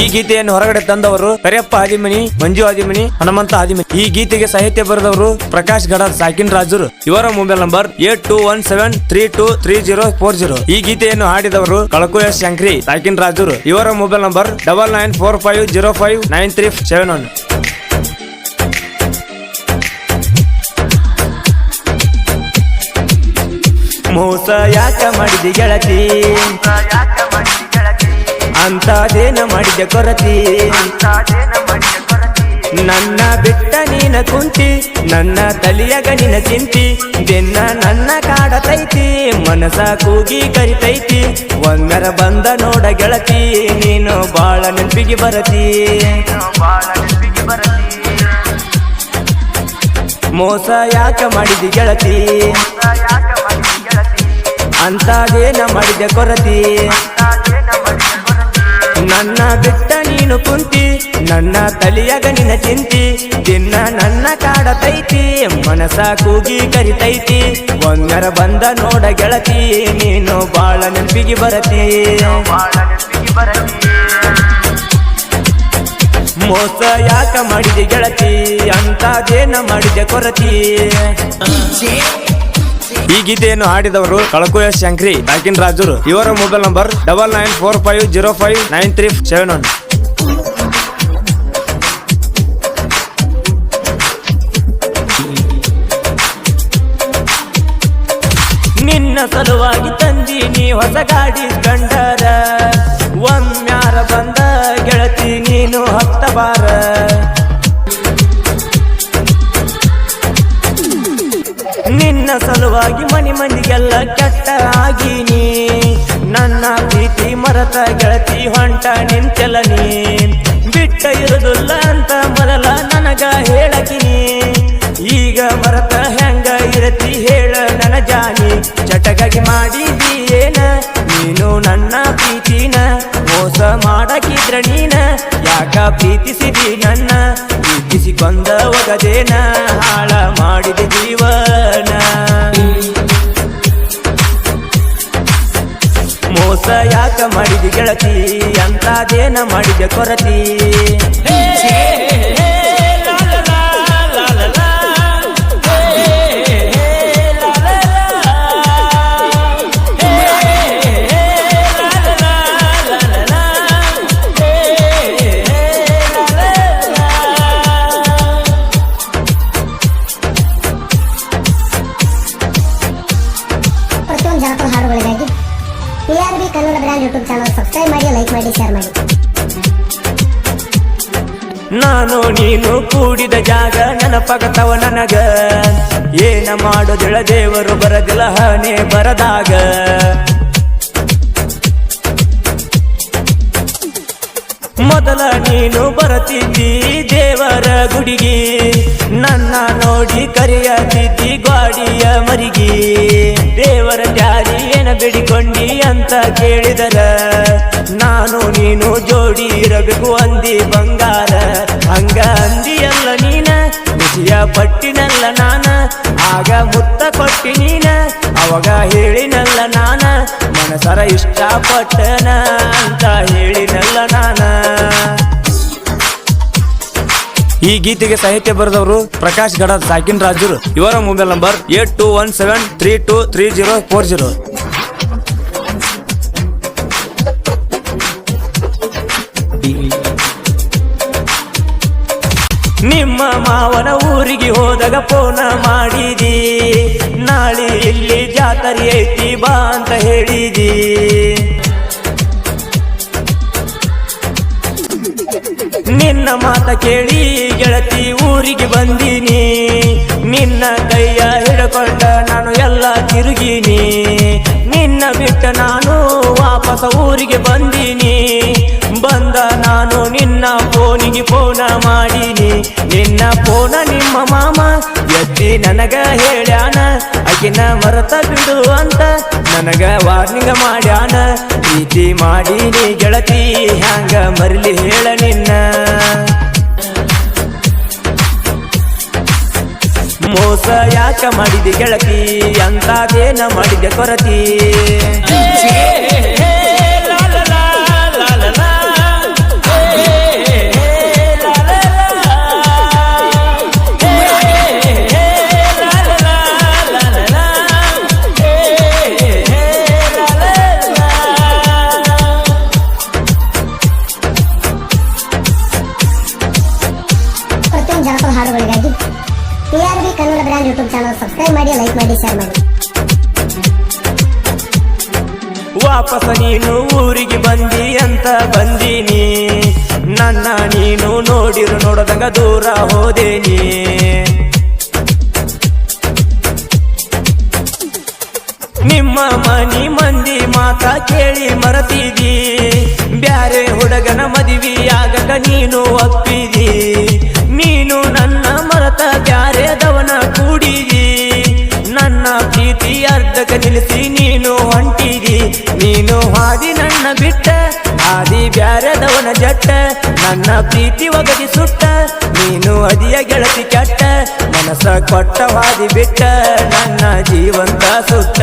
ಈ ಗೀತೆಯನ್ನು ಹೊರಗಡೆ ತಂದವರು ಕರಿಯಪ್ಪ ಆದಿಮನಿ, ಮಂಜು ಆದಿಮನಿ, ಹನುಮಂತ ಆದಿಮನಿ. ಈ ಗೀತೆಗೆ ಸಾಹಿತ್ಯ ಬರೆದವರು ಪ್ರಕಾಶ್ ಗಡದ್, ಸಾಕಿನ್ ರಾಜುರು. ಇವರ ಮೊಬೈಲ್ ನಂಬರ್ 8217323040. ಈ ಗೀತೆಯನ್ನು ಹಾಡಿದವರು ಕಳಕು ಎಸ್ ಶಂಕ್ರಿ, ಸಾಕಿನ್ ರಾಜುರು. ಇವರ ಮೊಬೈಲ್ ನಂಬರ್ 9945059371. ಮೋಸ ಯಾಕ ಮಾಡಿದಿ ಗೆಳತಿ, ಅಂತದೇನ ಮಾಡಿದ ಕೊರತಿ. ನನ್ನ ಬಿಟ್ಟ ನೀನ ಕುಂತಿ, ನನ್ನ ತಲಿಯಾಗ ನಿನ ಚಿಂತಿ. ಬೆನ್ನ ನನ್ನ ಕಾಡತೈತಿ, ಮನಸ ಕೂಗಿ ಕರಿತೈತಿ. ಒಮ್ಮೆರ ಬಂದ ನೋಡ ಗೆಳತಿ, ನೀನು ಬಾಳ ನೆನಪಿಗೆ ಬರತಿ. ಮೋಸ ಯಾಕ ಮಾಡಿದಿ ಗೆಳತಿ, ಅಂತದೇನ ಮಾಡಿದ ಕೊರತಿ. ನನ್ನ ಬಿಟ್ಟ ನೀನು ಕುಂತಿ, ನನ್ನ ತಲಿಯಾಗ ನಿನ ಚಿಂತಿ. ದಿನ ನನ್ನ ಕಾಡತೈತಿ, ಮನಸ ಕೂಗಿ ಕರಿತೈತಿ. ಒಮ್ಮೆರ ಬಂದ ನೋಡ ಗೆಳತಿ, ನೀನು ಬಾಳ ನೆನಪಿಗೆ ಬರತಿ. ಮೋಸ ಯಾಕ ಮಾಡಿದೆ ಗೆಳತಿ, ಅಂತದೇನ ಮಾಡಿದೆ ಕೊರತಿ. ಈ ಗೀತೆಯನ್ನು ಹಾಡಿದವರು ಕಳಕು ಎಸ್ ಶಂಕ್ರಿ, ಸಾಕಿನ್ ರಾಜುರು. ಇವರ ಮೊಬೈಲ್ ನಂಬರ್ 9945059371. ನಿನ್ನ ಸಲುವಾಗಿ ತಂದೀನಿ ಹೊಸ ಗಾಡಿ ಸ್ಪೆಂಡರ. ಒಮ್ಮ್ಯಾರ ಬಂದ ಗೆಳತಿ ನೀನು ಹತ್ತ ಬಾರ. ನಿನ್ನ ಸಲುವಾಗಿ ಮನಿ ಮಂದಿಗೆಲ್ಲ ಕೆಟ್ಟ ಆಗೀನಿ. ನನ್ನ ಪ್ರೀತಿ ಮರತ ಗೆಳತಿ ಹೊಂಟ ನಿಂತೆಲ್ಲ ನೀ. ಬಿಟ್ಟ ಇರುದಿಲ್ಲ ಅಂತ ಮೊದಲ ನನಗ ಹೇಳಕಿನಿ. ಈಗ ಮರತ ಹೆಂಗ ಇರತಿ ಹೇಳ ನನ್ನ ಜಾನಿ. ಚಟಗಾಗಿ ಮಾಡಿದಿ ಏನ ನೀನು ನನ್ನ ಪ್ರೀತಿನ. ಮೋಸ ಮಾಡಕಿದ್ರ ನೀನ, ಯಾಕ ಪ್ರೀತಿಸಿದಿ ನನ್ನ. ಪ್ರೀತಿಸಿಕೊಂದ ಒಗದೇನ, ಹಾಳ ಮಾಡಿದ ಜೀವನ. ಮೋಸ ಯಾಕ ಮಾಡಿದ ಗೆಳತಿ, ಅಂತದೇನ ಮಾಡಿದ ಕೊರತಿ. ಜನಪದ ಹಾಡುಗಳಿಗಾಗಿ PRB Kannada brand YouTube channel subscribe ಮಾಡಿ, ಲೈಕ್ ಮಾಡಿ, ಶೇರ್ ಮಾಡಿ. ನಾನು ನೀನು ಕೂಡಿದ ಜಾಗ ನೆನಪಾಗತವ ನನಗ. ಏನ ಮಾಡೋದಿಳ ದೇವರು ಬರದಿಲ್ಲ ಹಣೆ ಬರದಾಗ. ಮೊದಲ ನೀನು ಬರತಿದ್ದಿ ದೇವರ ಗುಡಿಗಿ. ನನ್ನ ನೋಡಿ ಕರೆಯತಿದ್ದಿ ಗಾಡಿಯ ಮರಿಗಿ. ದೇವರ ಜಾರಿ ಏನ ಬೇಡಿಕೊಂಡಿ ಅಂತ ಕೇಳಿದರ, ನಾನು ನೀನು ಜೋಡಿ ಇರಬೇಕು ಅಂದಿ ಬಂಗಾರ. ಹಂಗ ಅಂದಿಯಲ್ಲ ನೀನ, ಖುಷಿಯ ಪಟ್ಟಿನಲ್ಲ ನಾನ. ಆಗ ಮುತ್ತ ಕೊಟ್ಟಿ ನೀನ, ಅವಾಗ ಹೇಳಿನಲ್ಲ ನಾನ. ಮನಸರ ಇಷ್ಟಪಟ್ಟನ ಅಂತ ಹೇಳಿನಲ್ಲ ನಾನ. ಈ ಗೀತೆಗೆ ಸಾಹಿತ್ಯ ಬರೆದವರು ಪ್ರಕಾಶ್ ಗಡದ್, ಸಾಕಿನ್ ರಾಜುರು. ಇವರ ಮೊಬೈಲ್ ನಂಬರ್ 8217323040. ನಿಮ್ಮ ಮಾವನ ಊರಿಗೆ ಹೋದಾಗ ಫೋನ ಮಾಡಿದಿ. ನಾಳೆ ಇಲ್ಲಿ ಜಾತ್ರೆ ಐತಿ ಬಾ ಅಂತ ಹೇಳಿದಿ. ನಿನ್ನ ಮಾತ ಕೇಳಿ ಗೆಳತಿ ಊರಿಗೆ ಬಂದೀನಿ. ನಿನ್ನ ಕೈಯ ಹಿಡ್ಕೊಂಡ ನಾನು ಎಲ್ಲ ತಿರುಗಿನಿ. ನಿನ್ನ ಬಿಟ್ಟ ನಾನು ವಾಪಸ ಊರಿಗೆ ಬಂದೀನಿ. ಬಂದ ನಾನು ನಿನ್ನ ಫೋನಿಗೆ ಫೋನ ಮಾಡೀನಿ. ನಿನ್ನ ಫೋನ ನಿಮ್ಮ ಮಾಮ ಎತ್ತಿ ನನಗ ಹೇಳ್ಯಾನ. ಆಕಿನ ಮರತ ಬಿಡು ಅಂತ ನನಗ ವಾರ್ನಿಂಗ್ ಮಾಡ್ಯಾನ. ಪ್ರೀತಿ ಮಾಡೀನಿ ಗೆಳತಿ, ಹ್ಯಾಂಗ ಮರಲಿ ಹೇಳ ನಿನ್ನ. ಮೋಸ ಯಾಕ ಮಾಡಿದೆ ಗೆಳತಿ, ಅಂತದೇನ ಮಾಡಿದೆ ಕೊರತಿ. ಹಾಡುಗಳಿಗಾಗಿ PRB Kannada brand YouTube channel subscribe ಮಾಡಿ, ಲೈಕ್ ಮಾಡಿ, ಶೇರ್ ಮಾಡಿ. ವಾಪಸ ನೀನು ಊರಿಗೆ ಬಂದಿ ಅಂತ ಬಂದೀನಿ, ನನ್ನ ನೀನು ನೋಡಿರು ನೋಡದಂಗ ದೂರ ಹೋದೇನಿ. ನಿಮ್ಮ ಮನಿ ಮಂದಿ ಮಾತ ಕೇಳಿ ಮರತಿದಿ, ಬ್ಯಾರೆ ಹುಡುಗನ ಮದುವೆ ಆಗಕ ನೀನು ಒಪ್ಪಿದಿ. ನೀನು ನನ್ನ ಮರತ ಬ್ಯಾರೆದವನ ಕೂಡಿದಿ, ನನ್ನ ಪ್ರೀತಿ ಅರ್ಧಕ ನಿಲ್ಲಿಸಿ ನೀನು ಹೊಂಟಿದಿ. ನೀನು ಹಾದಿ ನನ್ನ ಬಿಟ್ಟ, ಹಾದಿ ಬ್ಯಾರೆದವನ ಜಟ್ಟ, ನನ್ನ ಪ್ರೀತಿ ಒಗದಿ ಸುಟ್ಟ, ನೀನು ಅದಿಯ ಗೆಳತಿ ಕೆಟ್ಟ. ಮನಸ ಕೊಟ್ಟ ಹಾದಿ ಬಿಟ್ಟ, ನನ್ನ ಜೀವಂತ ಸುಟ್ಟ.